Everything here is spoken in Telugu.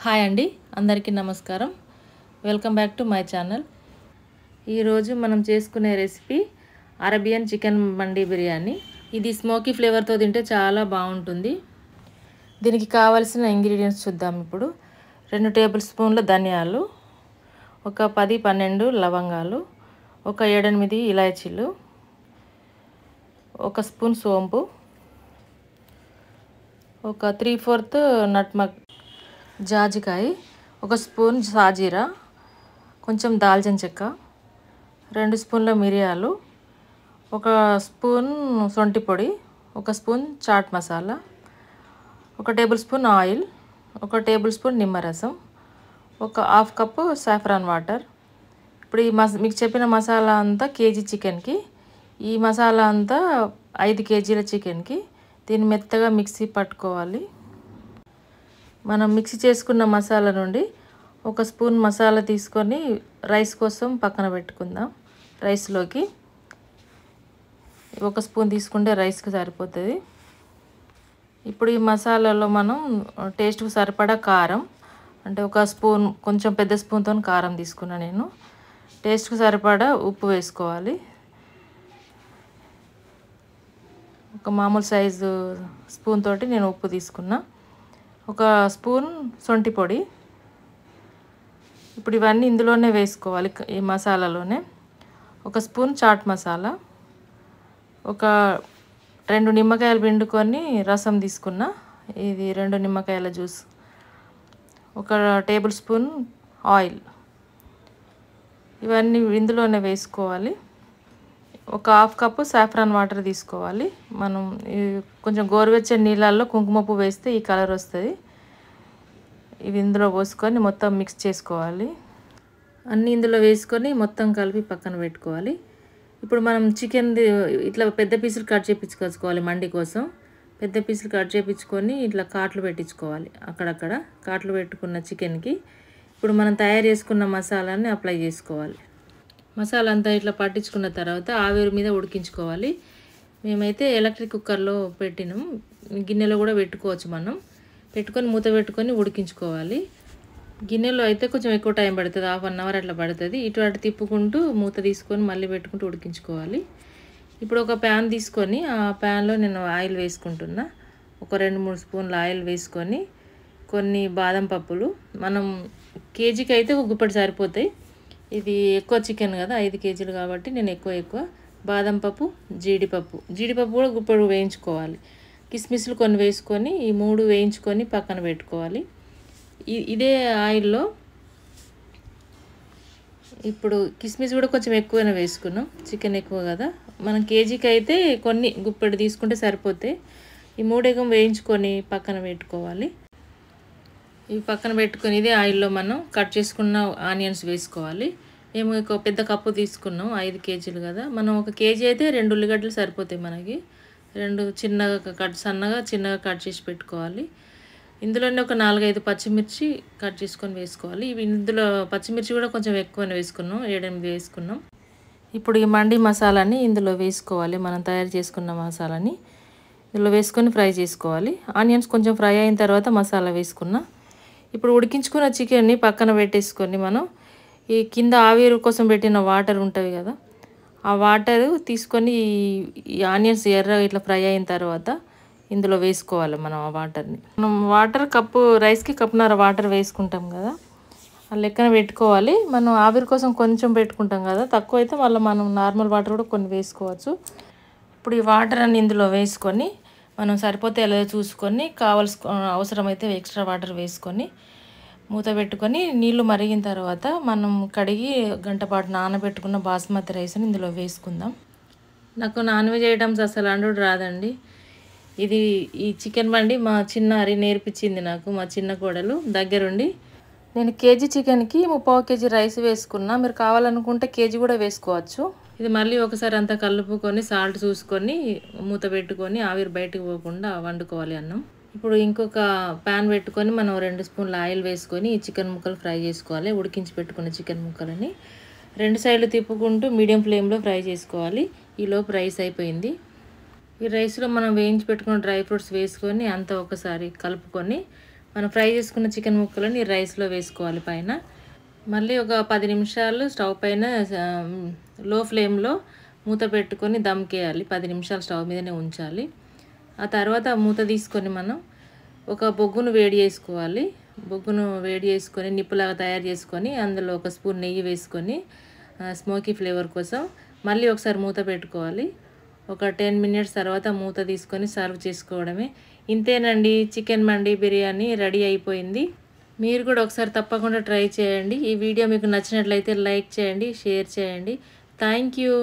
హాయ్ అండి, అందరికీ నమస్కారం. Welcome back to my channel. ఈరోజు మనం చేసుకునే రెసిపీ అరేబియన్ చికెన్ మండి బిర్యానీ. ఇది స్మోకీ ఫ్లేవర్తో తింటే చాలా బాగుంటుంది. దీనికి కావాల్సిన ఇంగ్రీడియంట్స్ చూద్దాం ఇప్పుడు. 2 టేబుల్ స్పూన్ల ధనియాలు, ఒక 10-12 లవంగాలు, ఒక 7-8 ఇలాచీలు, ఒక స్పూన్ సోంపు, ఒక 3/4 నట్మగ్ జాజికాయ, ఒక స్పూన్ సాజీరా, కొంచెం దాల్చిన చెక్క, 2 స్పూన్ల మిరియాలు, ఒక స్పూన్ సొంటి పొడి, ఒక స్పూన్ చాట్ మసాలా, ఒక టేబుల్ స్పూన్ ఆయిల్, ఒక టేబుల్ స్పూన్ నిమ్మరసం, ఒక హాఫ్ కప్పు సాఫ్రాన్ వాటర్. ఇప్పుడు ఈ మీకు చెప్పిన మసాలా అంతా కేజీ చికెన్కి, ఈ మసాలా అంతా 5 కేజీల చికెన్కి. దీన్ని మెత్తగా మిక్సీ పట్టుకోవాలి. మనం మిక్సీ చేసుకున్న మసాలా నుండి ఒక స్పూన్ మసాలా తీసుకొని రైస్ కోసం పక్కన పెట్టుకుందాం. రైస్లోకి ఒక స్పూన్ తీసుకుంటే రైస్కి సరిపోతుంది. ఇప్పుడు ఈ మసాలాలో మనం టేస్ట్కి సరిపడా కారం, అంటే ఒక స్పూన్, కొంచెం పెద్ద స్పూన్తో కారం తీసుకున్నా నేను. టేస్ట్కి సరిపడా ఉప్పు వేసుకోవాలి. ఒక మామూలు సైజు స్పూన్ తోటి నేను ఉప్పు తీసుకున్నా. ఒక స్పూన్ సొంటి పొడి. ఇప్పుడు ఇవన్నీ ఇందులోనే వేసుకోవాలి, ఈ మసాలాలోనే. ఒక స్పూన్ చాట్ మసాలా, ఒక 2 నిమ్మకాయలు పిండుకొని రసం తీసుకున్నా, ఇది 2 నిమ్మకాయల జ్యూస్, ఒక టేబుల్ స్పూన్ ఆయిల్. ఇవన్నీ ఇందులోనే వేసుకోవాలి. ఒక హాఫ్ కప్పు సాఫ్రాన్ వాటర్ తీసుకోవాలి. మనం కొంచెం గోరువెచ్చని నీళ్ళల్లో కుంకుమ పువ్వు వేస్తే ఈ కలర్ వస్తుంది. ఇవి ఇందులో పోసుకొని మొత్తం మిక్స్ చేసుకోవాలి. అన్నీ ఇందులో వేసుకొని మొత్తం కలిపి పక్కన పెట్టుకోవాలి. ఇప్పుడు మనం చికెన్ ఇట్లా పెద్ద పీసులు కట్ చేయించుకోవాలి. మండి కోసం పెద్ద పీసులు కట్ చేయించుకొని ఇట్లా కాట్లు పెట్టించుకోవాలి. అక్కడక్కడ కాట్లు పెట్టుకున్న చికెన్కి ఇప్పుడు మనం తయారు చేసుకున్న మసాలాని అప్లై చేసుకోవాలి. మసాలా అంతా ఇట్లా పట్టించుకున్న తర్వాత ఆవిరి మీద ఉడికించుకోవాలి. మేమైతే ఎలక్ట్రిక్ కుక్కర్లో పెట్టినాం, గిన్నెలో కూడా పెట్టుకోవచ్చు. మనం పెట్టుకొని మూత పెట్టుకొని ఉడికించుకోవాలి. గిన్నెలో అయితే కొంచెం ఎక్కువ టైం పడుతుంది, 1/2 అవర్ అట్లా పడుతుంది. ఇటు అటు తిప్పుకుంటూ మూత తీసుకొని మళ్ళీ పెట్టుకుంటూ ఉడికించుకోవాలి. ఇప్పుడు ఒక ప్యాన్ తీసుకొని ఆ ప్యాన్లో నేను ఆయిల్ వేసుకుంటున్నా. ఒక 2-3 స్పూన్ల ఆయిల్ వేసుకొని కొన్ని బాదం పప్పులు, మనం కేజీకి అయితే ఒక గుప్పెడు సరిపోతాయి. ఇది ఎక్కువ చికెన్ కదా, 5 కేజీలు కాబట్టి నేను ఎక్కువ బాదం పప్పు, జీడిపప్పు కూడా గుప్పెడు వేయించుకోవాలి. కిస్మిస్లు కొన్ని వేసుకొని ఈ 3 వేయించుకొని పక్కన పెట్టుకోవాలి. ఇదే ఆయిల్లో ఇప్పుడు కిస్మిస్ కూడా కొంచెం ఎక్కువనే వేసుకున్నాం, చికెన్ ఎక్కువ కదా. మనం కేజీకి అయితే కొన్ని గుప్పెడు తీసుకుంటే సరిపోతాయి. ఈ 3 వేయించుకొని పక్కన పెట్టుకోవాలి. ఇవి పక్కన పెట్టుకొని ఇదే ఆయిల్లో మనం కట్ చేసుకున్న ఆనియన్స్ వేసుకోవాలి. మేము ఒక పెద్ద కప్పు తీసుకున్నాం, 5 కేజీలు కదా. మనం 1 కేజీ అయితే 2 ఉల్లిగడ్డలు సరిపోతాయి మనకి. 2 చిన్నగా కట్ చేసి పెట్టుకోవాలి. ఇందులోనే ఒక 4-5 పచ్చిమిర్చి కట్ చేసుకొని వేసుకోవాలి. ఇవి ఇందులో పచ్చిమిర్చి కూడా కొంచెం ఎక్కువనే వేసుకున్నాం, 7-8 వేసుకున్నాం. ఇప్పుడు ఈ మండి మసాలాని ఇందులో వేసుకోవాలి. మనం తయారు చేసుకున్న మసాలాని ఇందులో వేసుకొని ఫ్రై చేసుకోవాలి. ఆనియన్స్ కొంచెం ఫ్రై అయిన తర్వాత మసాలా వేసుకున్నా. ఇప్పుడు ఉడికించుకున్న చికెన్ని పక్కన పెట్టేసుకొని మనం ఈ కింద ఆవిరి కోసం పెట్టిన వాటర్ ఉంటుంది కదా, ఆ వాటర్ తీసుకొని ఈ ఆనియన్స్ ఎర్రగా ఇట్లా ఫ్రై అయిన తర్వాత ఇందులో వేసుకోవాలి. మనం ఆ వాటర్ని, మనం రైస్కి కప్పున్నర వాటర్ వేసుకుంటాం కదా, ఆ లెక్కన పెట్టుకోవాలి. మనం ఆవిరి కోసం కొంచెం పెట్టుకుంటాం కదా, తక్కువ అయితే మళ్ళీ మనం నార్మల్ వాటర్ కూడా కొన్ని వేసుకోవచ్చు. ఇప్పుడు ఈ వాటర్ అన్ని ఇందులో వేసుకొని మనం సరిపోతే ఎలా చూసుకొని అవసరమైతే ఎక్స్ట్రా వాటర్ వేసుకొని మూత పెట్టుకొని నీళ్లు మరిగిన తర్వాత మనం కడిగి 1 గంట పాటు నానబెట్టుకున్న బాస్మతి రైస్ని ఇందులో వేసుకుందాం. నాకు నాన్ వెజ్ ఐటమ్స్ అసలు అండుడు రాదండి. ఈ చికెన్ బండి మా చిన్న హరి నేర్పించింది నాకు, మా చిన్న కోడలు దగ్గరుండి. నేను కేజీ చికెన్కి 3/4 కేజీ రైస్ వేసుకున్నా. మీరు కావాలనుకుంటే కేజీ కూడా వేసుకోవచ్చు. ఇది మళ్ళీ ఒకసారి అంతా కలుపుకొని సాల్ట్ చూసుకొని మూత పెట్టుకొని ఆవిరి బయటకు పోకుండా వండుకోవాలి అన్నం. ఇప్పుడు ఇంకొక ప్యాన్ పెట్టుకొని మనం 2 స్పూన్ల ఆయిల్ వేసుకొని ఈ చికెన్ ముక్కలు ఫ్రై చేసుకోవాలి. ఉడికించి పెట్టుకున్న చికెన్ ముక్కలని 2 సైడ్లు తిప్పుకుంటూ మీడియం ఫ్లేమ్లో ఫ్రై చేసుకోవాలి. ఈలోపు రైస్ అయిపోయింది. ఈ రైస్లో మనం వేయించి పెట్టుకున్న డ్రై ఫ్రూట్స్ వేసుకొని అంతా ఒకసారి కలుపుకొని మనం ఫ్రై చేసుకున్న చికెన్ ముక్కలని రైస్లో వేసుకోవాలి పైన. మళ్ళీ ఒక 10 నిమిషాలు స్టవ్ పైన లో ఫ్లేమ్లో మూత పెట్టుకొని దమ్కేయాలి. 10 నిమిషాలు స్టవ్ మీదనే ఉంచాలి. ఆ తర్వాత మూత తీసుకొని మనం ఒక బొగ్గును వేడి చేసుకోవాలి. బొగ్గును వేడి చేసుకొని నిప్పులాగా తయారు చేసుకొని అందులో ఒక స్పూన్ నెయ్యి వేసుకొని స్మోకీ ఫ్లేవర్ కోసం మళ్ళీ ఒకసారి మూత పెట్టుకోవాలి. ఒక 10 మినిట్స్ తర్వాత మూత తీసుకొని సర్వ్ చేసుకోవడమే. ఇంతేనండి, చికెన్ మండి బిర్యానీ రెడీ అయిపోయింది. మీరు కూడా ఒకసారి తప్పకుండా ట్రై చేయండి. ఈ వీడియో మీకు నచ్చినట్లయితే లైక్ చేయండి, షేర్ చేయండి. Thank you.